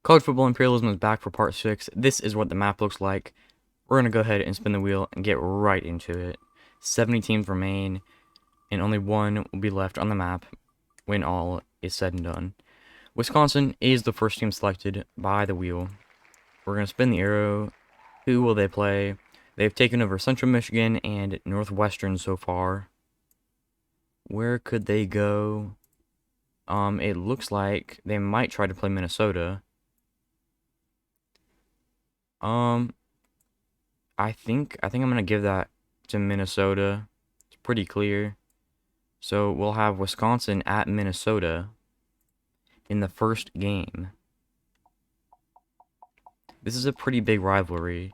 College Football Imperialism is back for part 6. This is what the map looks like. We're going to go ahead and spin the wheel and get right into it. 70 teams remain, and only one will be left on the map when all is said and done. Wisconsin is the first team selected by the wheel. We're going to spin the arrow. Who will they play? They've taken over Central Michigan and Northwestern so far. Where could they go? It looks like they might try to play Minnesota. I think I'm gonna give that to Minnesota. It's pretty clear. So we'll have Wisconsin at Minnesota in the first game. This is a pretty big rivalry.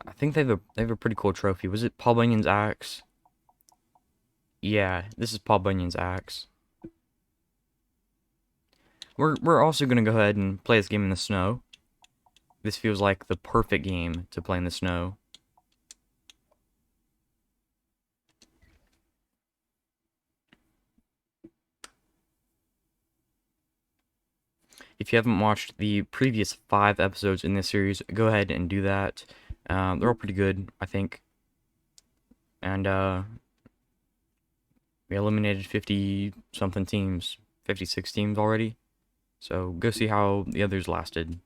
I think they have a pretty cool trophy. Was it Paul Bunyan's axe? Yeah, this is Paul Bunyan's axe. We're also gonna go ahead and play this game in the snow. This feels like the perfect game to play in the snow. If you haven't watched the previous 5 episodes in this series, go ahead and do that. They're all pretty good, I think. And we eliminated 50-something teams, 56 teams already. So go see how the others lasted.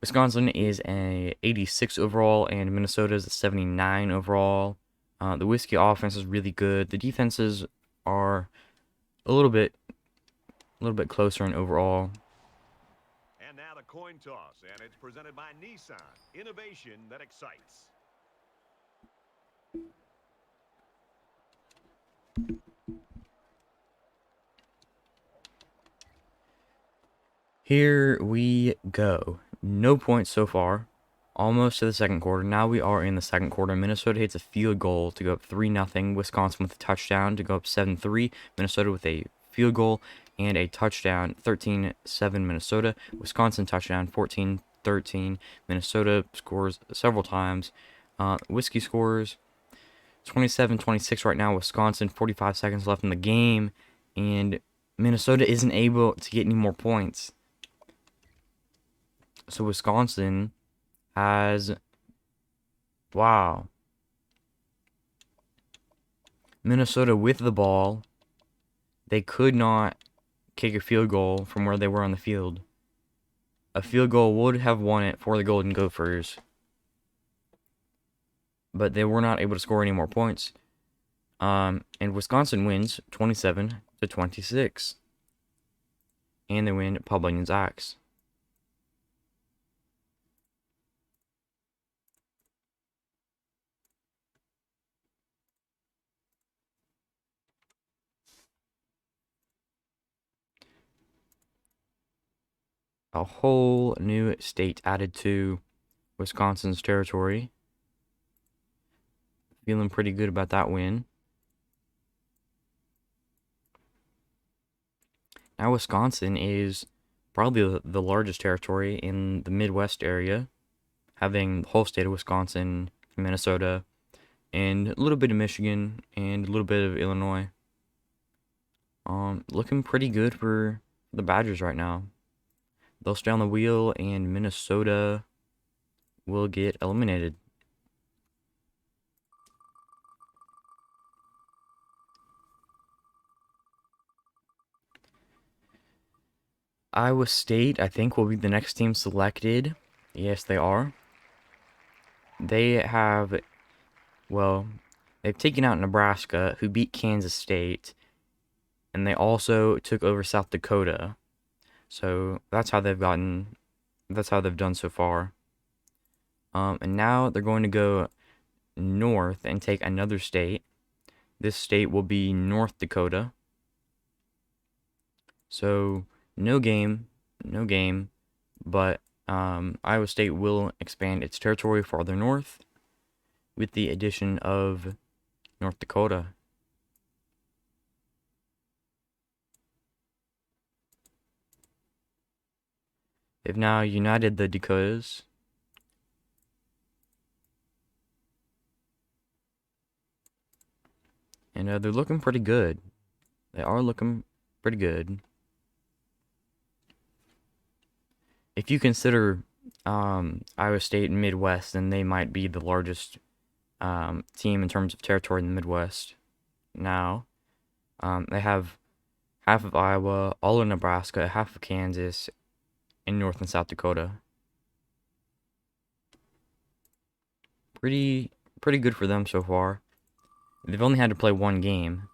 Wisconsin is a 86 overall, and Minnesota is a 79 overall. The Whiskey offense is really good. The defenses are a little bit closer in overall. And now the coin toss, and it's presented by Nissan. Innovation that excites. Here we go. No points so far. Almost to the second quarter. Now we are in the second quarter. Minnesota hits a field goal to go up 3-0. Wisconsin with a touchdown to go up 7-3. Minnesota with a field goal and a touchdown, 13-7 Minnesota. Wisconsin touchdown, 14-13. Minnesota scores several times. Whiskey scores 27-26 right now. Wisconsin, 45 seconds left in the game. And Minnesota isn't able to get any more points. So Wisconsin has... Wow. Minnesota with the ball. They could not kick a field goal from where they were on the field. A field goal would have won it for the Golden Gophers. But they were not able to score any more points. And Wisconsin wins 27-26. And they win Paul Bunyan's axe. A whole new state added to Wisconsin's territory. Feeling pretty good about that win. Now Wisconsin is probably the largest territory in the Midwest area, having the whole state of Wisconsin, Minnesota, and a little bit of Michigan, and a little bit of Illinois. Looking pretty good for the Badgers right now. They'll stay on the wheel, and Minnesota will get eliminated. Iowa State, I think, will be the next team selected. Yes, they are. They have, well, they've taken out Nebraska, who beat Kansas State, and they also took over South Dakota. So that's how they've done so far. And now they're going to go north and take another state. This state will be North Dakota. So no game, but Iowa State will expand its territory farther north with the addition of North Dakota. They've now united the Dakotas. And they're looking pretty good. They are looking pretty good. If you consider Iowa State and Midwest, then they might be the largest team in terms of territory in the Midwest. Now, they have half of Iowa, all of Nebraska, half of Kansas, and North and South Dakota. Pretty good for them so far. They've only had to play one game.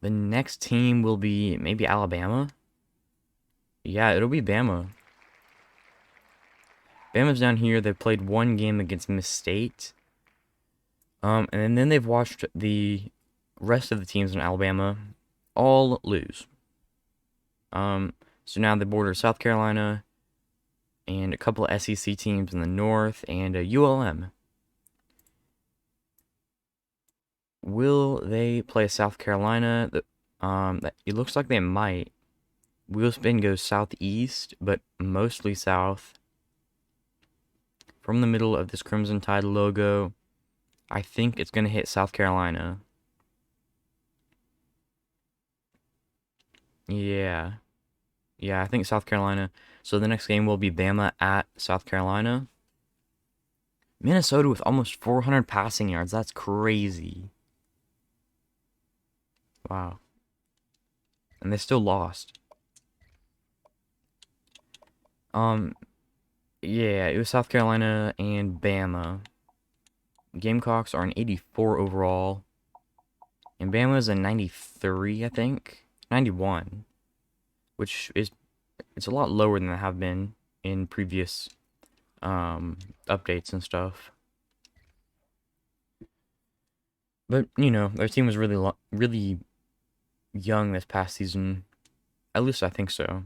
The next team will be maybe Alabama. Yeah, it'll be Bama. Bama's down here. They played one game against Miss State. And then they've watched the rest of the teams in Alabama all lose. So now they border South Carolina and a couple of SEC teams in the north and ULM. Will they play South Carolina? It looks like they might. Wheelspin goes southeast, but mostly south. From the middle of this Crimson Tide logo, I think it's going to hit South Carolina. Yeah. Yeah, I think South Carolina. So the next game will be Bama at South Carolina. Minnesota with almost 400 passing yards. That's crazy. Wow. And they still lost. Yeah, it was South Carolina and Bama. Gamecocks are an 84 overall. And Bama is a 93, I think. 91. Which is, it's a lot lower than they have been in previous updates and stuff. But, you know, their team was really young this past season. At least I think so.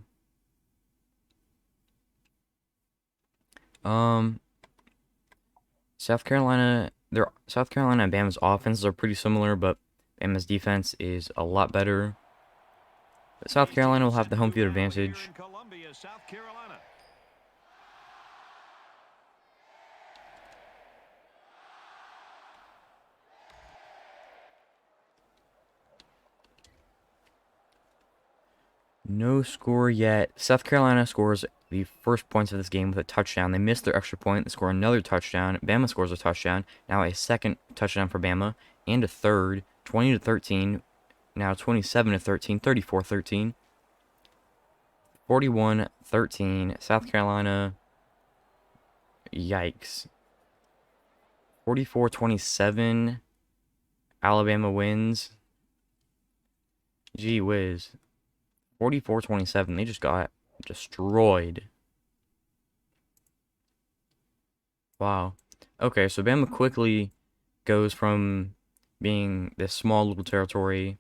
South Carolina and Bama's offenses are pretty similar, but Bama's defense is a lot better. But South Carolina will have the home field advantage. No score yet. South Carolina scores the first points of this game with a touchdown. They missed their extra point. They score another touchdown. Bama scores a touchdown. Now a second touchdown for Bama. And a third. 20-13. Now 27-13. 34-13. 41-13. South Carolina. Yikes. 44-27. Alabama wins. Gee whiz. 44-27. They just got destroyed. Wow. Okay, so Bama quickly goes from being this small little territory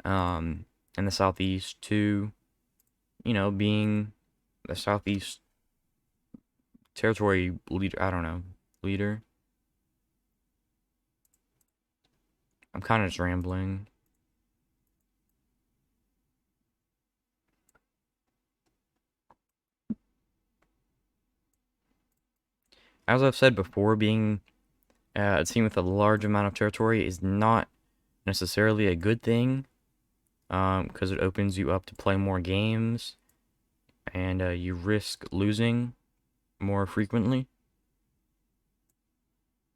in the southeast to, you know, being the southeast territory leader. I don't know. Leader. I'm kind of just rambling. As I've said before, being a team with a large amount of territory is not necessarily a good thing, because it opens you up to play more games, and you risk losing more frequently.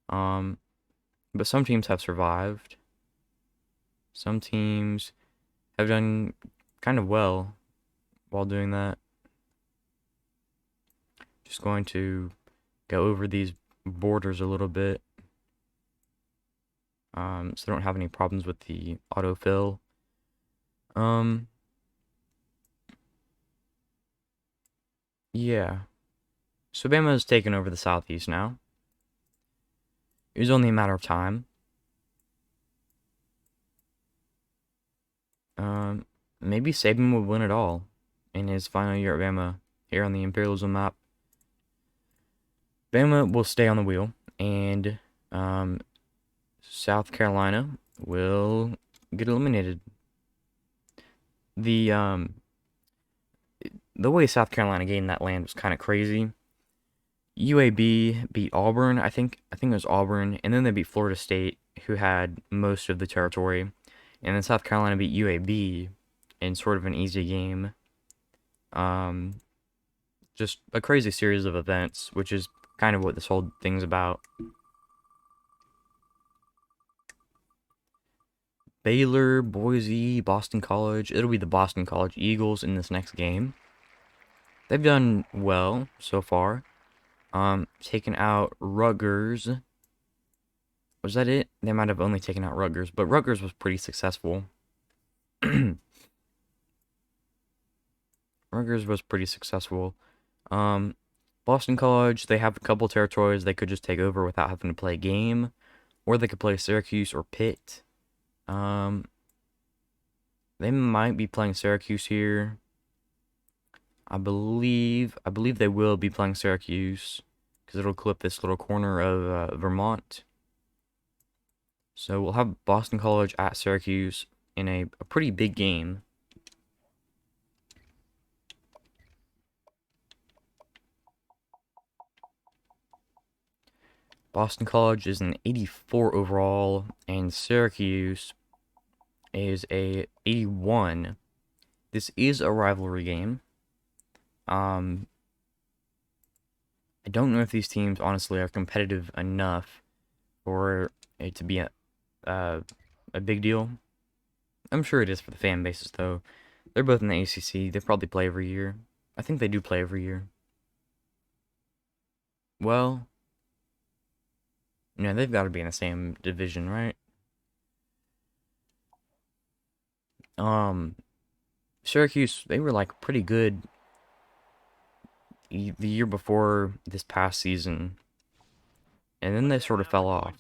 But some teams have survived. Some teams have done kind of well while doing that. Just going to go over these borders a little bit, so I don't have any problems with the autofill. Yeah. So Bama has taken over the southeast now. It was only a matter of time. Maybe Saban will win it all in his final year at Bama here on the Imperialism map. Bama will stay on the wheel, and South Carolina will get eliminated. The way South Carolina gained that land was kind of crazy. UAB beat Auburn. I think it was Auburn, and then they beat Florida State, who had most of the territory, and then South Carolina beat UAB in sort of an easy game. Um, just a crazy series of events, which is kind of what this whole thing's about. Baylor, Boise, Boston College. It'll be the Boston College Eagles in this next game. They've done well so far. Taken out Rutgers. Was that it? They might have only taken out Rutgers, but Rutgers was pretty successful. Rutgers was pretty successful. Boston College, they have a couple territories they could just take over without having to play a game, or they could play Syracuse or Pitt. They might be playing Syracuse here. I believe they will be playing Syracuse because it'll clip this little corner of Vermont. So we'll have Boston College at Syracuse in a pretty big game. Boston College is an 84 overall, and Syracuse is a 81. This is a rivalry game. I don't know if these teams honestly are competitive enough for it to be a big deal. I'm sure it is for the fan bases though. They're both in the ACC. They probably play every year. I think they do play every year. Well, no, they've got to be in the same division, right? Syracuse, they were like pretty good the year before this past season, and then they sort of fell off.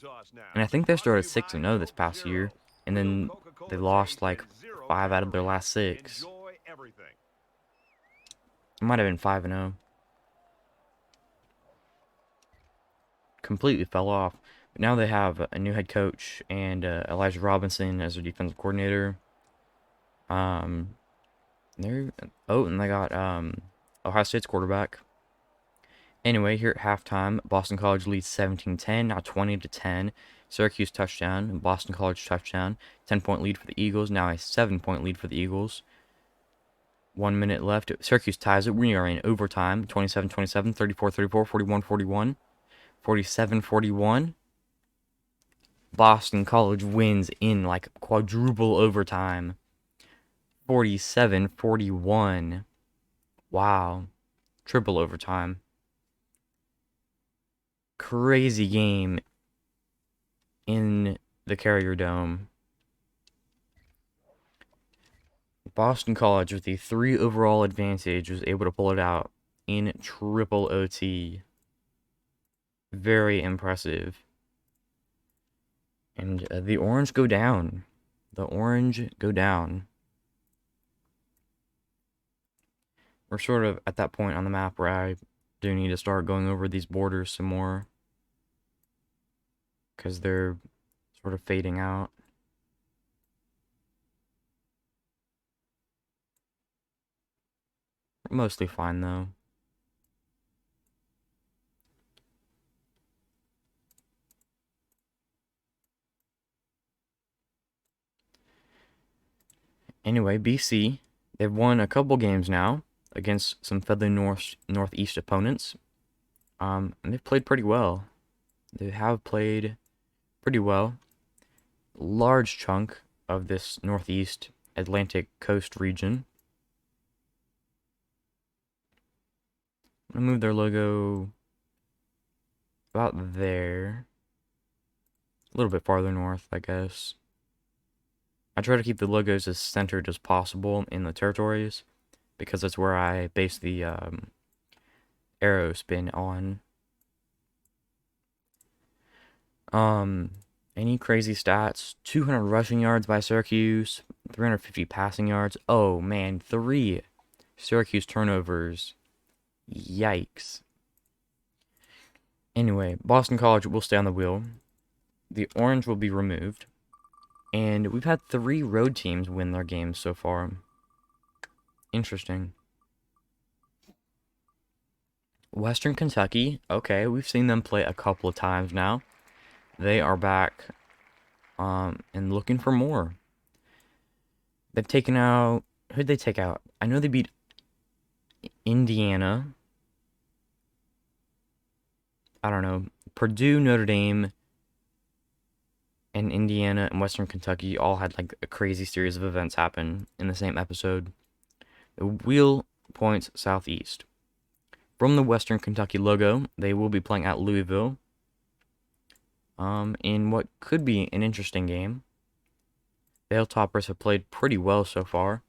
And I think they started 6-0 this past year, and then they lost like 5 out of their last 6. It might have been 5-0. Completely fell off. But now they have a new head coach and Elijah Robinson as their defensive coordinator. And they got Ohio State's quarterback. Anyway, here at halftime, Boston College leads 17-10, now 20-10. Syracuse touchdown, Boston College touchdown. 10-point lead for the Eagles, now a 7-point lead for the Eagles. 1 minute left. Syracuse ties it. We are in overtime. 27-27, 34-34, 41-41, 47-41. Boston College wins in like quadruple overtime. 47-41. Wow. Triple overtime. Crazy game in the Carrier Dome. Boston College, with the 3 overall advantage, was able to pull it out in triple OT. Very impressive. And the Orange go down. The Orange go down. We're sort of at that point on the map where I do need to start going over these borders some more, because they're sort of fading out. Mostly fine though. Anyway, BC, they've won a couple games now against some Federally Northeast opponents. And they've played pretty well. They have played pretty well. Large chunk of this Northeast Atlantic coast region. I'm gonna move their logo about there. A little bit farther north, I guess. I try to keep the logos as centered as possible in the territories, because that's where I base the arrow spin on. Any crazy stats? 200 rushing yards by Syracuse, 350 passing yards. Oh man, 3 Syracuse turnovers. Yikes. Anyway, Boston College will stay on the wheel. The orange will be removed. And we've had 3 road teams win their games so far. Interesting. Western Kentucky. Okay, we've seen them play a couple of times now. They are back and looking for more. They've taken out, who'd they take out? I know they beat Indiana. I don't know. Purdue, Notre Dame, and Indiana and Western Kentucky all had like a crazy series of events happen in the same episode. The wheel points southeast. From the Western Kentucky logo, they will be playing at Louisville. In what could be an interesting game. The Hilltoppers have played pretty well so far.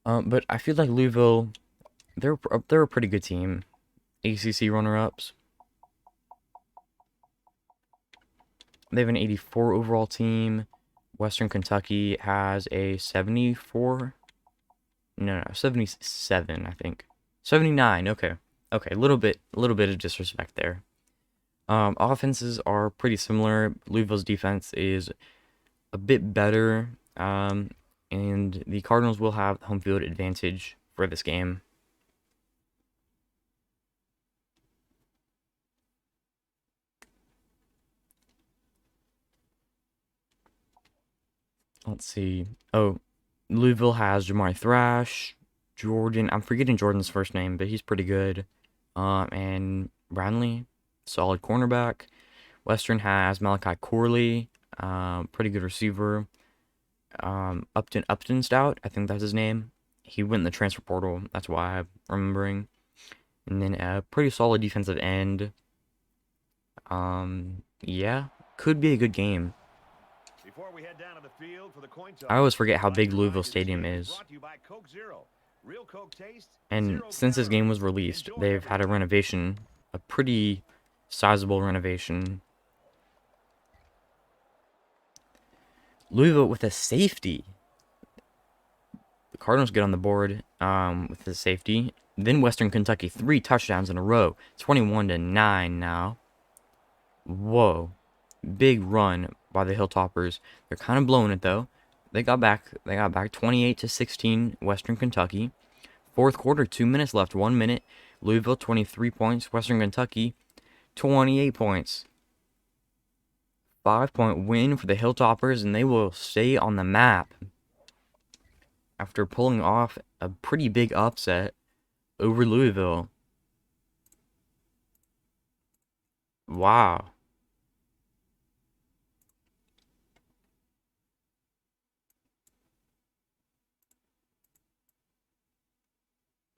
But I feel like Louisville, they're a pretty good team. ACC runner-ups. They have an 84 overall team. Western Kentucky has a 74. No, 77, I think. 79. Okay, a little bit of disrespect there. Offenses are pretty similar. Louisville's defense is a bit better. And the Cardinals will have home field advantage for this game. Let's see. Oh, Louisville has Jamari Thrash, Jordan. I'm forgetting Jordan's first name, but he's pretty good. And Brownlee, solid cornerback. Western has Malachi Corley, pretty good receiver. Upton Stout, I think that's his name. He went in the transfer portal. That's why I'm remembering. And then a pretty solid defensive end. Yeah, could be a good game. Before we head down to the field for the coin toss, I always forget how big Louisville Stadium is. And since this game was released, they've had a renovation, a pretty sizable renovation. Louisville with a safety. The Cardinals get on the board with the safety. Then Western Kentucky, 3 touchdowns in a row. 21-9 now. Whoa. Big run by the Hilltoppers. They're kind of blowing it though. They got back 28-16 Western Kentucky. Fourth quarter, 2 minutes left, 1 minute. Louisville 23 points, Western Kentucky 28 points. 5-point win for the Hilltoppers, and they will stay on the map after pulling off a pretty big upset over Louisville. Wow.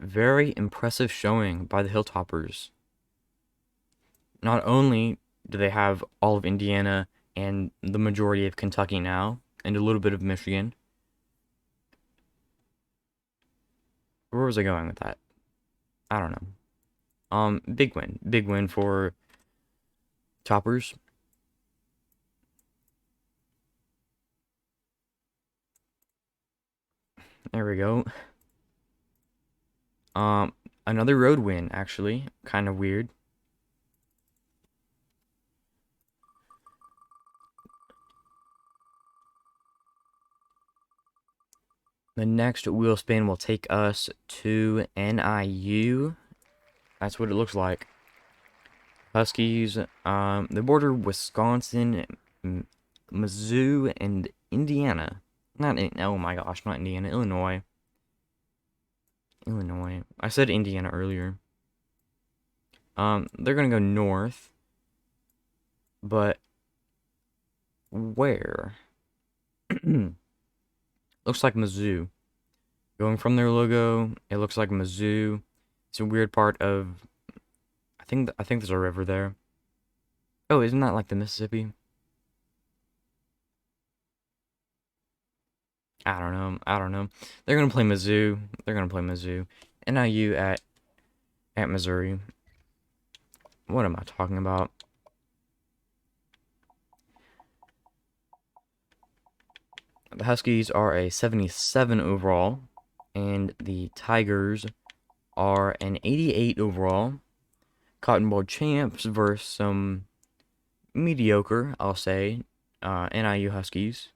Very impressive showing by the Hilltoppers. Not only do they have all of Indiana and the majority of Kentucky now, and a little bit of Michigan. Where was I going with that? I don't know. Big win for Toppers. There we go. Another road win, actually. Kind of weird. The next wheel spin will take us to NIU. That's what it looks like. Huskies, they border Wisconsin, Mizzou, and Indiana. Oh my gosh, not Indiana, Illinois. I said Indiana earlier. They're gonna go north. But where? Looks like Mizzou. Going from their logo, it looks like Mizzou. It's a weird part of. I think there's a river there. Oh, isn't that like the Mississippi? I don't know. They're gonna play Mizzou. NIU at Missouri. What am I talking about? The Huskies are a 77 overall, and the Tigers are an 88 overall. Cotton Bowl champs versus some mediocre, I'll say, NIU Huskies.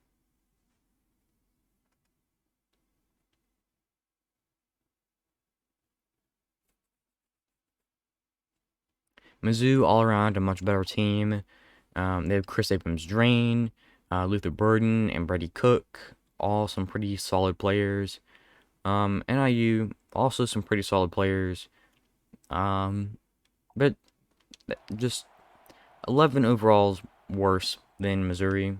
Mizzou, all around, a much better team. They have Chris Abrams-Drain, Luther Burden, and Brady Cook, all some pretty solid players. NIU, also some pretty solid players. But just 11 overalls worse than Missouri.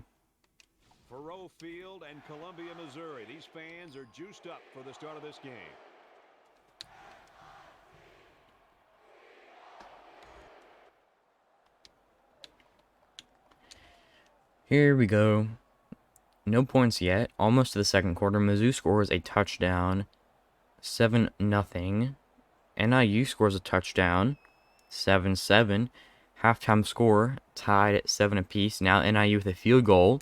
Bordeaux Field and Columbia, Missouri. These fans are juiced up for the start of this game. Here we go. No points yet. Almost to the second quarter. Mizzou scores a touchdown. 7-0. NIU scores a touchdown. 7-7. Halftime score tied at 7 apiece. Now NIU with a field goal.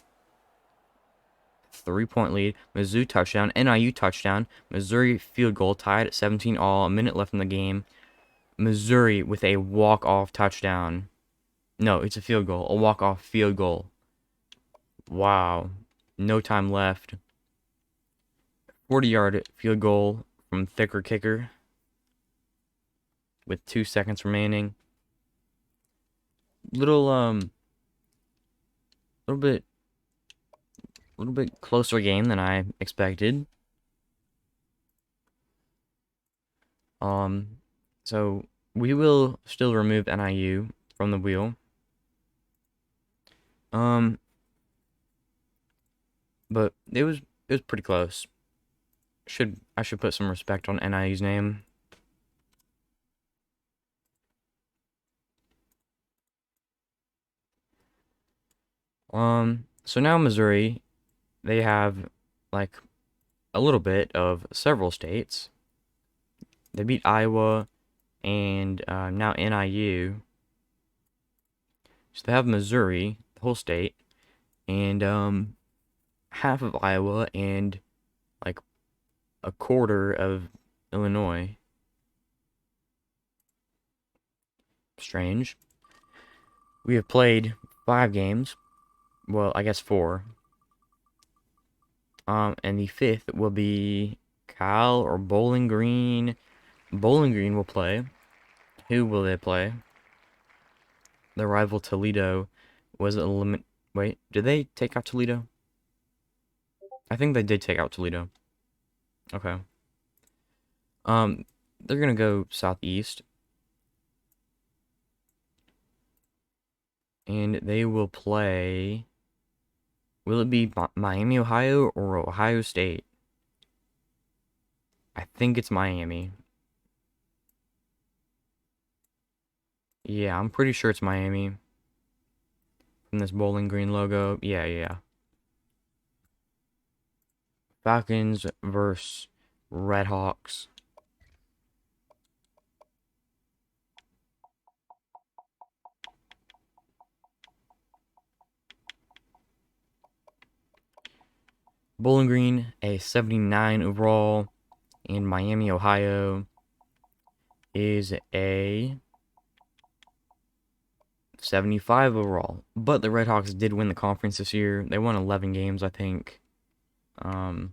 3-point lead. Mizzou touchdown. NIU touchdown. Missouri field goal tied at 17 all. A minute left in the game. Missouri with a walk-off touchdown. No, it's a field goal. A walk-off field goal. Wow. No time left. 40-yard field goal from Thicker Kicker with 2 seconds remaining. Little bit closer game than I expected. So we will still remove NIU from the wheel. But it was pretty close. I should put some respect on NIU's name. So now Missouri, they have like a little bit of several states. They beat Iowa and now NIU. So they have Missouri, the whole state, and half of Iowa and like a quarter of Illinois. Strange. We have played 5 games. Well, I guess 4. And the 5th will be Cal or Bowling Green. Bowling Green will play. Who will they play? The rival Toledo was Wait, did they take out Toledo? I think they did take out Toledo. Okay. They're gonna go southeast. And they will play... Will it be Miami, Ohio, or Ohio State? I think it's Miami. Yeah, I'm pretty sure it's Miami. From this Bowling Green logo. Yeah. Falcons versus Red Hawks. Bowling Green, a 79 overall, and Miami, Ohio is a 75 overall. But the Red Hawks did win the conference this year. They won 11 games, I think. Who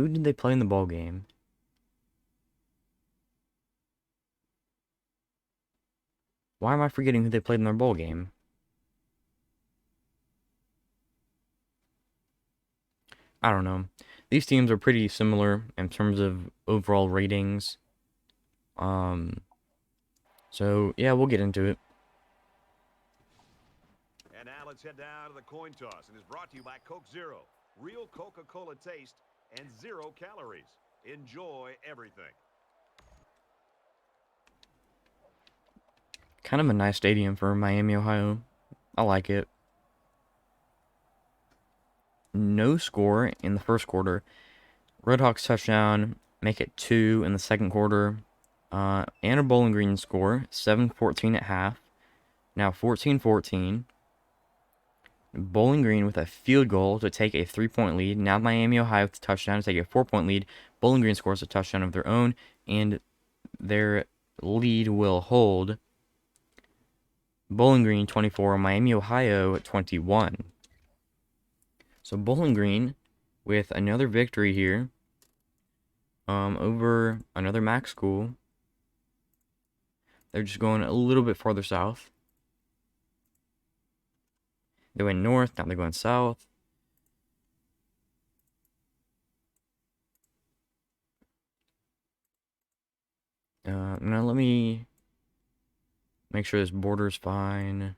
did they play in the bowl game? Why am I forgetting who they played in their bowl game? I don't know. These teams are pretty similar in terms of overall ratings. So yeah, we'll get into it. And now let's head down to the coin toss. And it's brought to you by Coke Zero. Real Coca-Cola taste and 0 calories. Enjoy everything. Kind of a nice stadium for Miami, Ohio. I like it. No score in the first quarter. Red Hawks touchdown, make it 2 in the second quarter. And a Bowling Green score, 7-14 at half. Now 14-14. Bowling Green with a field goal to take a 3-point lead. Now Miami, Ohio with a touchdown to take a 4-point lead. Bowling Green scores a touchdown of their own, and their lead will hold. Bowling Green 24, Miami, Ohio 21. So Bowling Green with another victory here over another MAC school. They're just going a little bit farther south. They went north, now they're going south. Now let me make sure this border's fine.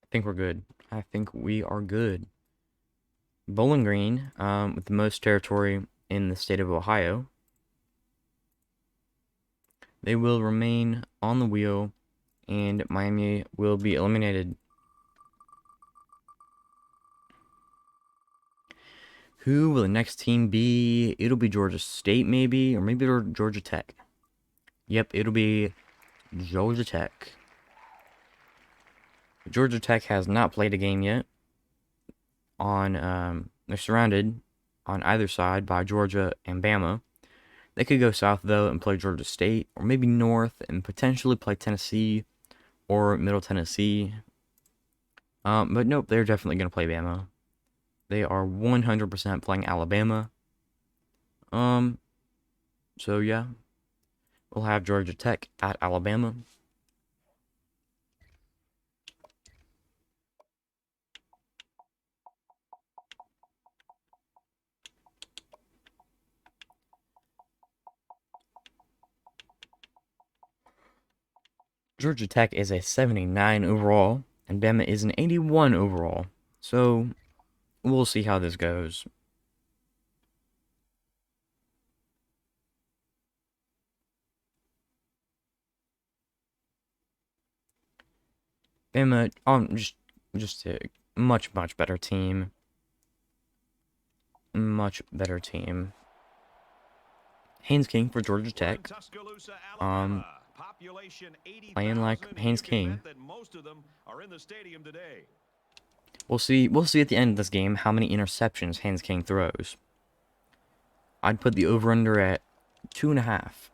I think we're good. I think we are good. Bowling Green, with the most territory in the state of Ohio, they will remain on the wheel, and Miami will be eliminated. Who will the next team be? It'll be Georgia State, maybe, or maybe Georgia Tech. Yep, it'll be Georgia Tech. Georgia Tech has not played a game yet. They're surrounded on either side by Georgia and Bama. They could go south though and play Georgia State, or maybe north and potentially play Tennessee or Middle Tennessee. But nope, they're definitely gonna play Bama. They are 100% playing Alabama. So yeah, we'll have Georgia Tech at Alabama. Georgia Tech is a 79 overall, and Bama is an 81 overall. So we'll see how this goes. Bama, just a much better team. Much better team. Haynes King for Georgia Tech. Playing like Haynes King. We'll see at the end of this game how many interceptions Haynes King throws. I'd put the over-under at 2.5.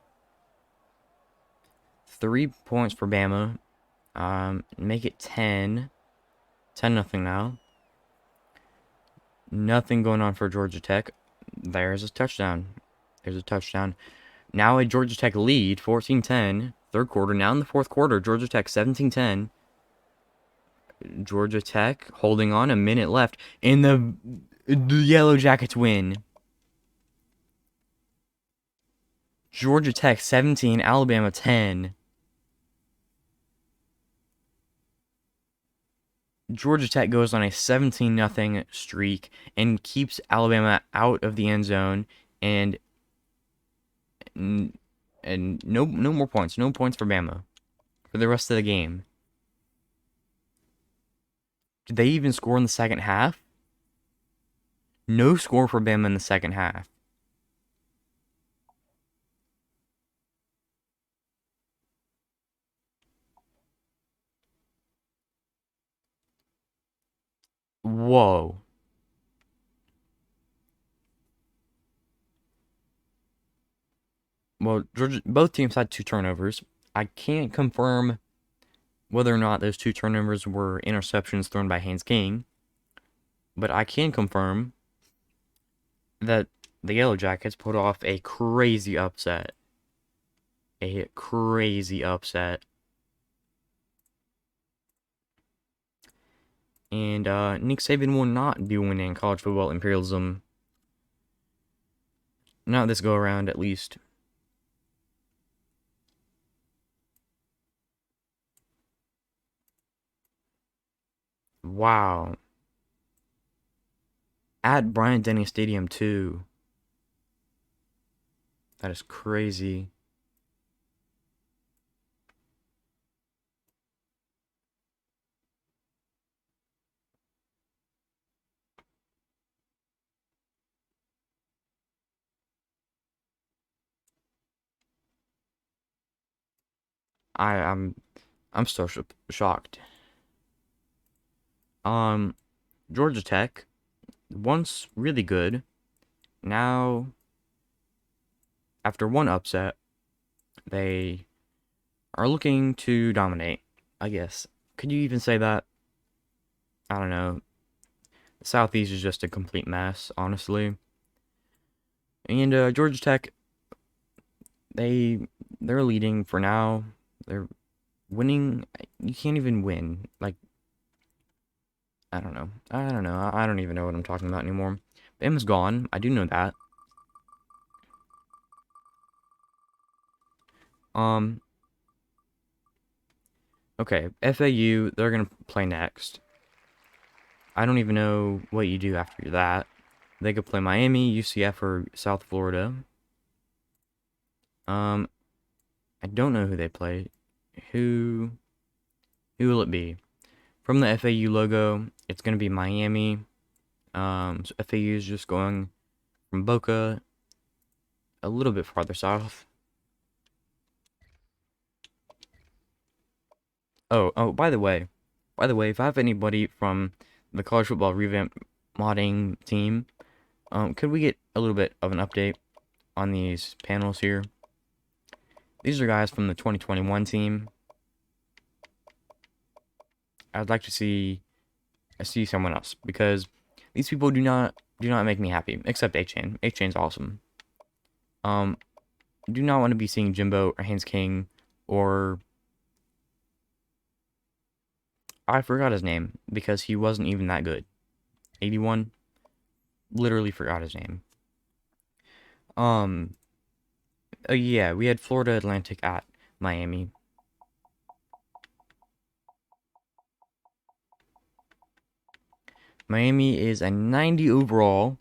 3 points for Bama. Make it 10. 10-0 now. Nothing going on for Georgia Tech. There's a touchdown. There's a touchdown. Now a Georgia Tech lead, 14-10. Third quarter. Now in the fourth quarter, Georgia Tech 17-10. Georgia Tech holding on, a minute left. And the Yellow Jackets win. Georgia Tech 17, Alabama 10. Georgia Tech goes on a 17-0 streak and keeps Alabama out of the end zone, and no more points. No points for Bama for the rest of the game. Did they even score in the second half? No score for Bama in the second half. Whoa. Well, both teams had 2 turnovers. I can't confirm whether or not those 2 turnovers were interceptions thrown by Haynes King, but I can confirm that the Yellow Jackets put off a crazy upset. A crazy upset. And Nick Saban will not be winning college football imperialism. Not this go around, at least. Wow. At Bryant-Denny Stadium, too. That is crazy. I'm still shocked. Georgia Tech, once really good, now after one upset, they are looking to dominate, I guess. Could you even say that? I don't know. Southeast is just a complete mess, honestly. And Georgia Tech, they're leading for now. They're winning. You can't even win. Like, I don't know. I don't even know what I'm talking about anymore. Bama's gone. I do know that. Um. Okay, FAU. They're gonna play next. I don't even know what you do after that. They could play Miami, UCF, or South Florida. I don't know who they play. Who will it be? From the FAU logo, it's gonna be Miami. So FAU is just going from Boca a little bit farther south. Oh, by the way, if I have anybody from the college football revamp modding team, could we get a little bit of an update on these panels here? These are guys from the 2021 team. I'd like to see someone else because these people do not make me happy. Except A-Chain. A-Chain's awesome. Do not want to be seeing Jimbo or Haynes King or I forgot his name because he wasn't even that good. 81. Literally forgot his name. Yeah, we had Florida Atlantic at Miami. Miami is a 90 overall.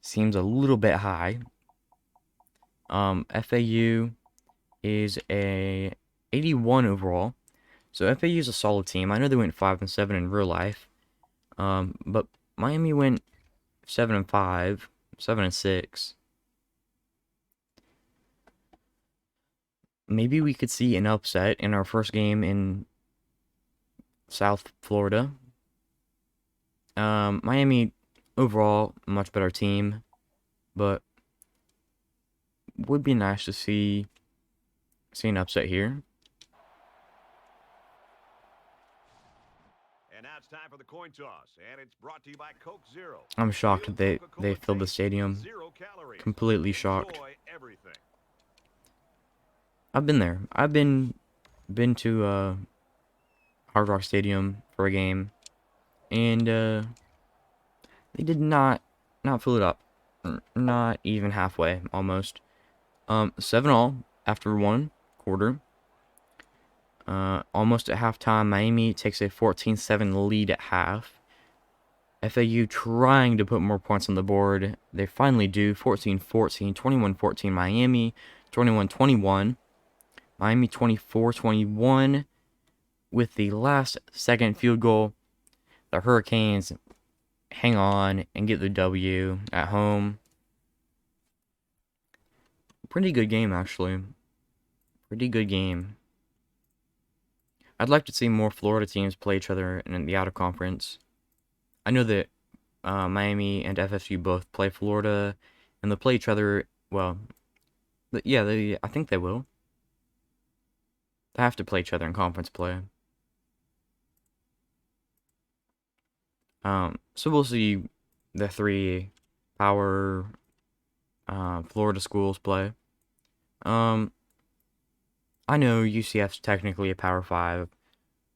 Seems a little bit high. FAU is a 81 overall. So FAU is a solid team. I know they went 5-7 in real life. But Miami went 7-5, 7-6. Maybe we could see an upset in our first game in South Florida. Miami overall much better team, but would be nice to see an upset here. And now it's time for the coin toss, and it's brought to you by Coke Zero. I'm shocked Real that Coca-Cola they filled the taste, stadium. 0 calories. Completely shocked. Enjoy everything. I've been there. I've been to Hard Rock Stadium for a game, and they did not fill it up. Not even halfway, almost. 7-all after one quarter. Almost at halftime, Miami takes a 14-7 lead at half. FAU trying to put more points on the board. They finally do. 14-14, 21-14 Miami, 21-21. Miami 24-21 with the last second field goal. The Hurricanes hang on and get the W at home. Pretty good game, actually. Pretty good game. I'd like to see more Florida teams play each other in the outer conference. I know that Miami and FSU both play Florida, and they'll play each other. Well, yeah, I think they will. They have to play each other in conference play. So we'll see the three power Florida schools play. I know UCF's technically a Power 5,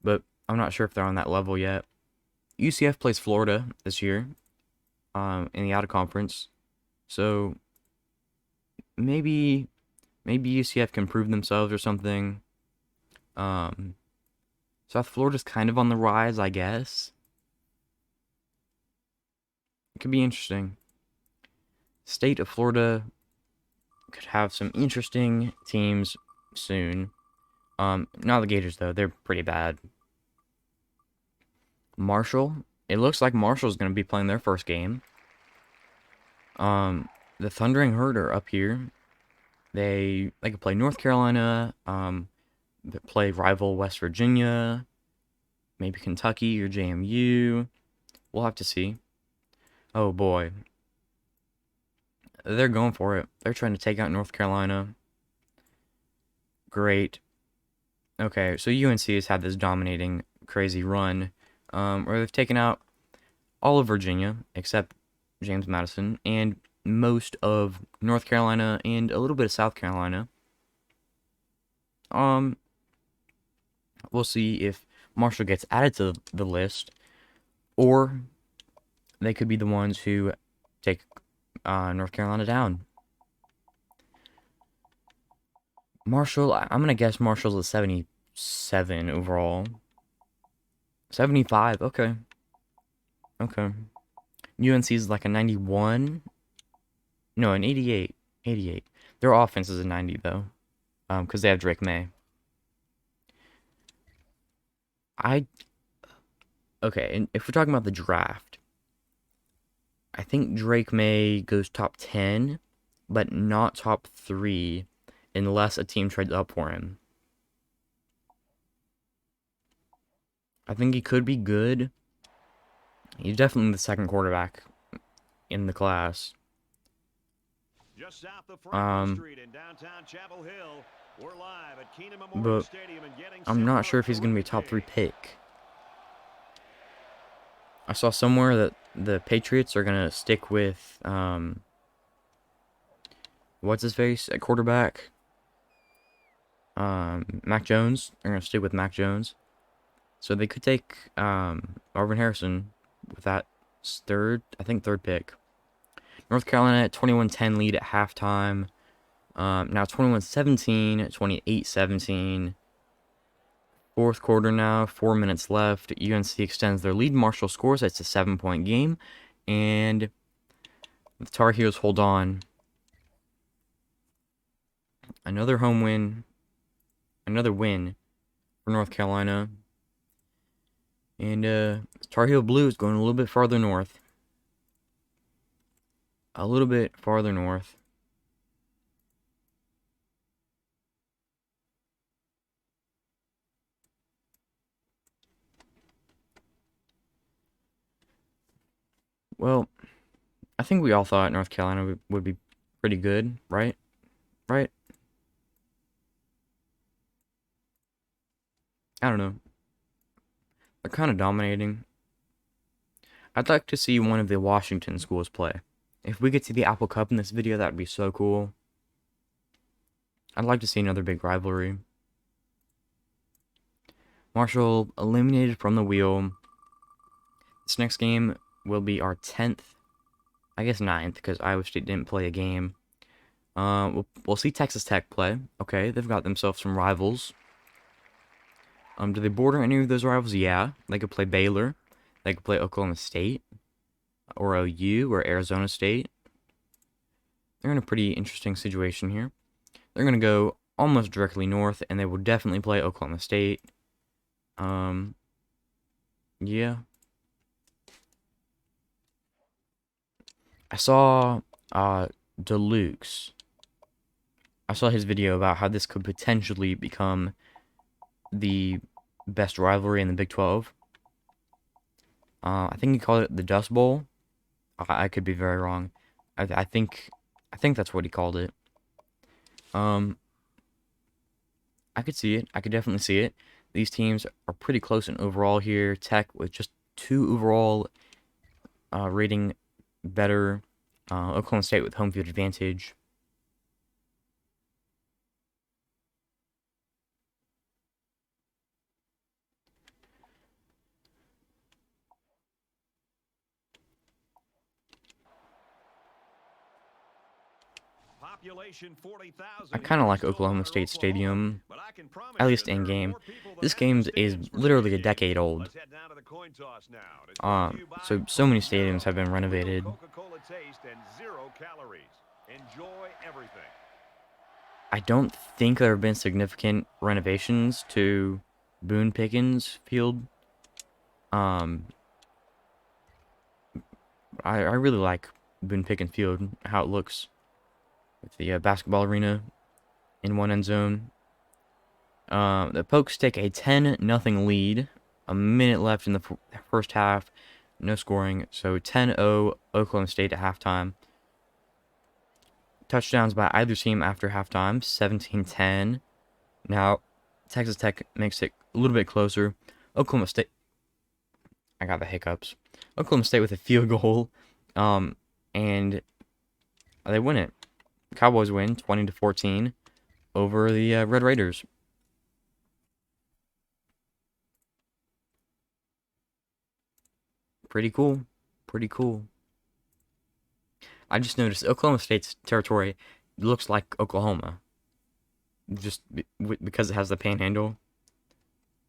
but I'm not sure if they're on that level yet. UCF plays Florida this year, in the out of conference, so maybe UCF can prove themselves or something. South Florida's kind of on the rise, I guess. It could be interesting. State of Florida could have some interesting teams soon. Not the Gators though; they're pretty bad. Marshall. It looks like Marshall's going to be playing their first game. The Thundering Herd are up here. They could play North Carolina. They play rival West Virginia. Maybe Kentucky or JMU. We'll have to see. Oh boy. They're going for it. They're trying to take out North Carolina. Great. Okay, so UNC has had this dominating, crazy run, where they've taken out all of Virginia except James Madison, and most of North Carolina and a little bit of South Carolina. We'll see if Marshall gets added to the list, or they could be the ones who take North Carolina down. Marshall, I'm gonna guess Marshall's a 77 overall. 75, okay. Okay. UNC is like a 91. No, an 88. 88. Their offense is a 90 though, because they have Drake May. Okay, and if we're talking about the draft, I think Drake May goes top 10, but not top 3 unless a team trades up for him. I think he could be good. He's definitely the second quarterback in the class. Just south of Franklin Street in downtown Chapel Hill, we're live at Keenan Memorial But Stadium and getting I'm not sure if he's going to be a top 3 pick. I saw somewhere that the Patriots are going to stick with, what's his face at quarterback? Mac Jones. They're going to stick with Mac Jones. So they could take, Marvin Harrison with that third pick. North Carolina at 21-10 lead at halftime. Now 21-17, 28-17. Fourth quarter now, 4 minutes left. UNC extends their lead. Marshall scores. It's a 7-point game. And the Tar Heels hold on. Another home win. Another win for North Carolina. And Tar Heel Blue is going a little bit farther north. A little bit farther north. Well, I think we all thought North Carolina would be pretty good, right? Right? I don't know. They're kind of dominating. I'd like to see one of the Washington schools play. If we get to the Apple Cup in this video, that would be so cool. I'd like to see another big rivalry. Marshall eliminated from the wheel. This next game will be our 10th, I guess 9th, because Iowa State didn't play a game. We'll see Texas Tech play. Okay, they've got themselves some rivals. Do they border any of those rivals? Yeah, they could play Baylor. They could play Oklahoma State, or OU, or Arizona State. They're in a pretty interesting situation here. They're going to go almost directly north, and they will definitely play Oklahoma State. Yeah. I saw, Deluxe. I saw his video about how this could potentially become the best rivalry in the Big 12. I think he called it the Dust Bowl. I could be very wrong. I think that's what he called it. I could see it. I could definitely see it. These teams are pretty close in overall here. Tech with just 2 overall rating better. Oklahoma State with home field advantage. I kind of like Oklahoma State Stadium, at least in game. This game is literally a decade old. So many stadiums have been renovated. I don't think there have been significant renovations to Boone Pickens Field. I really like Boone Pickens Field, how it looks. With the basketball arena in one end zone. The Pokes take a 10-0 lead. A minute left in the first half. No scoring. So 10-0 Oklahoma State at halftime. Touchdowns by either team after halftime. 17-10. Now, Texas Tech makes it a little bit closer. Oklahoma State. I got the hiccups. Oklahoma State with a field goal, and they win it. Cowboys win 20-14 over the Red Raiders. Pretty cool. Pretty cool. I just noticed Oklahoma State's territory looks like Oklahoma, just because it has the Panhandle.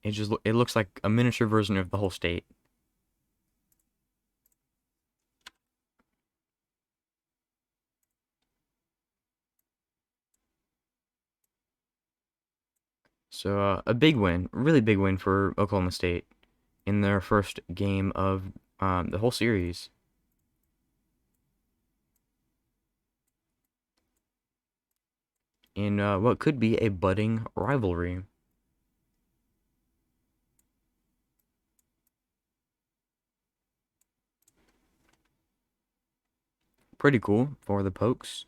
It looks like a miniature version of the whole state. So a big win, really big win for Oklahoma State in their first game of the whole series. In what could be a budding rivalry. Pretty cool for the Pokes,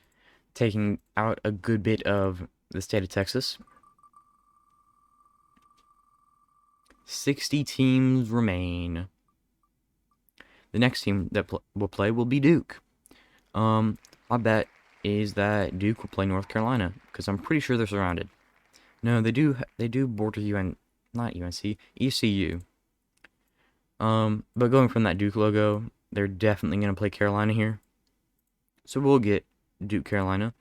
taking out a good bit of the state of Texas. 60 teams remain. The next team that will play will be Duke. My bet is that Duke will play North Carolina because I'm pretty sure they're surrounded. No, they do border not UNC, ECU. But going from that Duke logo, they're definitely gonna play Carolina here. So we'll get Duke Carolina.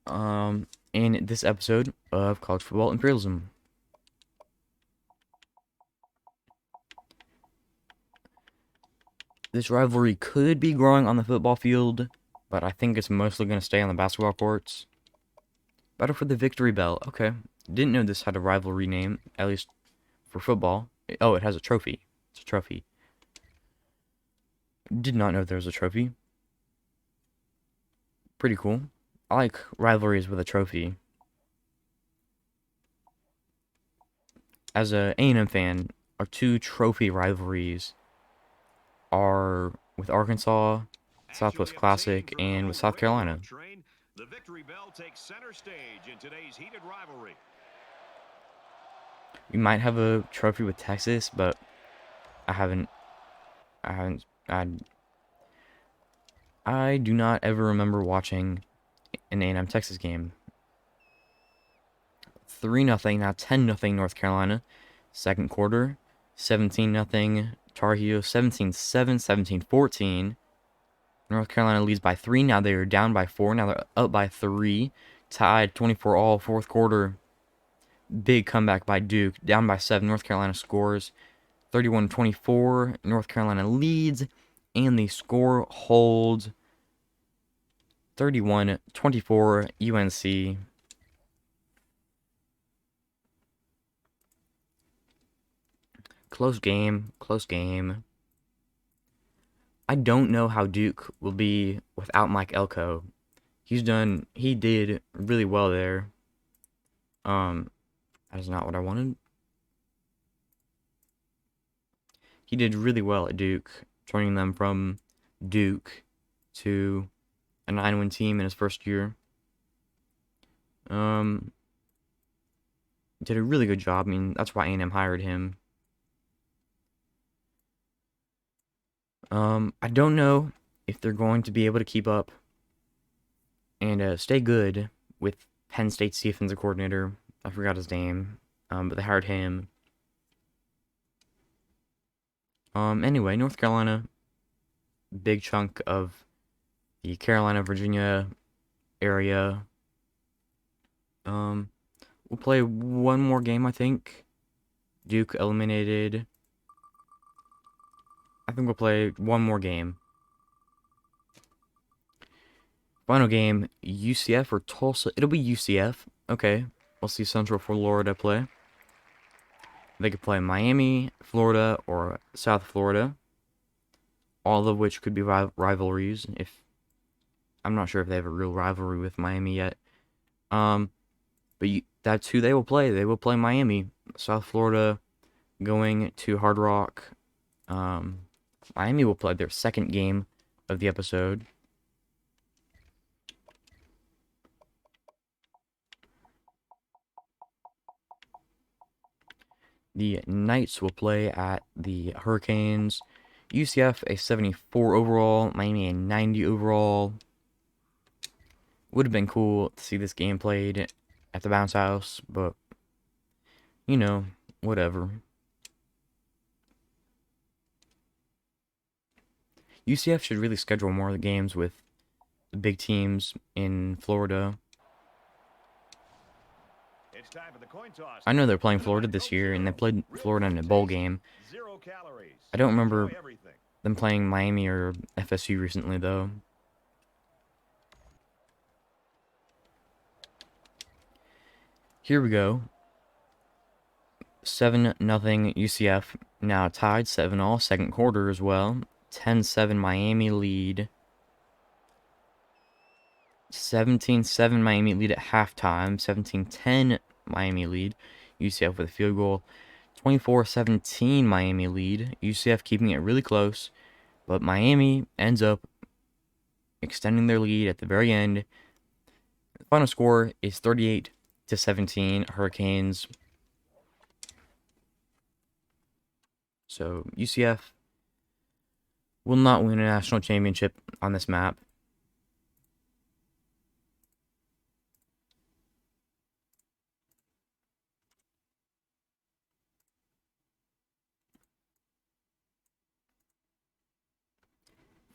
In this episode of College Football Imperialism. This rivalry could be growing on the football field, but I think it's mostly going to stay on the basketball courts. Battle for the Victory Bell. Okay. Didn't know this had a rivalry name, at least for football. Oh, it has a trophy. It's a trophy. Did not know there was a trophy. Pretty cool. I like rivalries with a trophy. As a A&M fan, our two trophy rivalries are with Arkansas, Southwest Classic, and with South Carolina. The Victory Bell takes center stage in today's heated rivalry. We might have a trophy with Texas, but I haven't. I do not ever remember watching an A&M Texas game. 3-0, now 10-0 North Carolina. Second quarter, 17-0 Tar Heels, 17-7, 17-14. North Carolina leads by 3. Now they are down by 4. Now they're up by 3. Tied 24-all, fourth quarter. Big comeback by Duke. Down by 7. North Carolina scores 31-24. North Carolina leads. And the score holds 31-24 UNC. Close game. Close game. I don't know how Duke will be without Mike Elko. He did really well there. That is not what I wanted. He did really well at Duke, turning them from Duke to a 9-win team in his first year. Did a really good job. I mean, that's why A&M hired him. I don't know if they're going to be able to keep up and stay good with Penn State's defensive coordinator. I forgot his name, but they hired him. Anyway, North Carolina, big chunk of the Carolina, Virginia area. We'll play one more game, I think. Duke eliminated. I think we'll play one more game. Final game, UCF or Tulsa. It'll be UCF. Okay, we'll see Central Florida play. They could play Miami, Florida, or South Florida. All of which could be rivalries. I'm not sure if they have a real rivalry with Miami yet. But that's who they will play. They will play Miami. South Florida going to Hard Rock. Miami will play their second game of the episode. The Knights will play at the Hurricanes. UCF a 74 overall, Miami a 90 overall. Would have been cool to see this game played at the bounce house, but you know, whatever. UCF should really schedule more of the games with the big teams in Florida. It's time for the coin toss. I know they're playing Presented by Florida this Coke year, and they Zero. played Real Florida in Coke a bowl taste, game. 0 calories. I don't remember Enjoy everything. them playing Miami or FSU recently, though. Here we go. 7-0 UCF. Now tied 7-all. Second quarter as well. 10-7 Miami lead. 17-7 Miami lead at halftime. 17-10 Miami lead. UCF with a field goal. 24-17 Miami lead. UCF keeping it really close. But Miami ends up extending their lead at the very end. The final score is 38-17 Hurricanes. So UCF will not win a national championship on this map.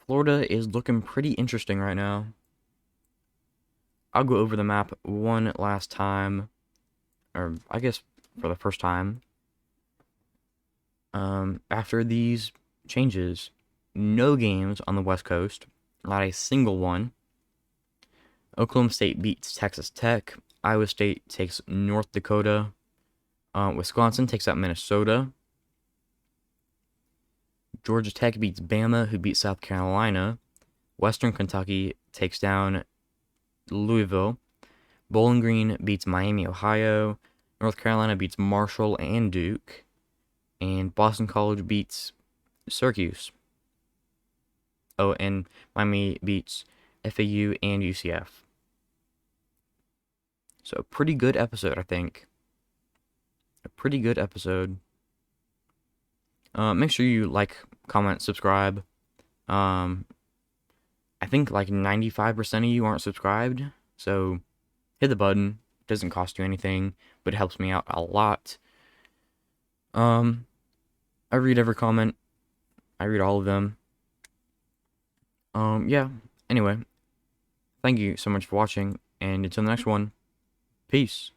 Florida is looking pretty interesting right now. I'll go over the map one last time, or I guess for the first time. After these changes, no games on the West Coast, not a single one. Oklahoma State beats Texas Tech. Iowa State takes North Dakota. Wisconsin takes out Minnesota. Georgia Tech beats Bama, who beats South Carolina. Western Kentucky takes down Louisville. Bowling Green beats Miami, Ohio. North Carolina beats Marshall and Duke. And Boston College beats Syracuse. Oh, and Miami beats FAU and UCF. So, pretty good episode, I think. A pretty good episode. Make sure you like, comment, subscribe. I think like 95% of you aren't subscribed. So, hit the button. It doesn't cost you anything, but it helps me out a lot. I read every comment. I read all of them. Yeah. Anyway, thank you so much for watching, and until the next one, peace.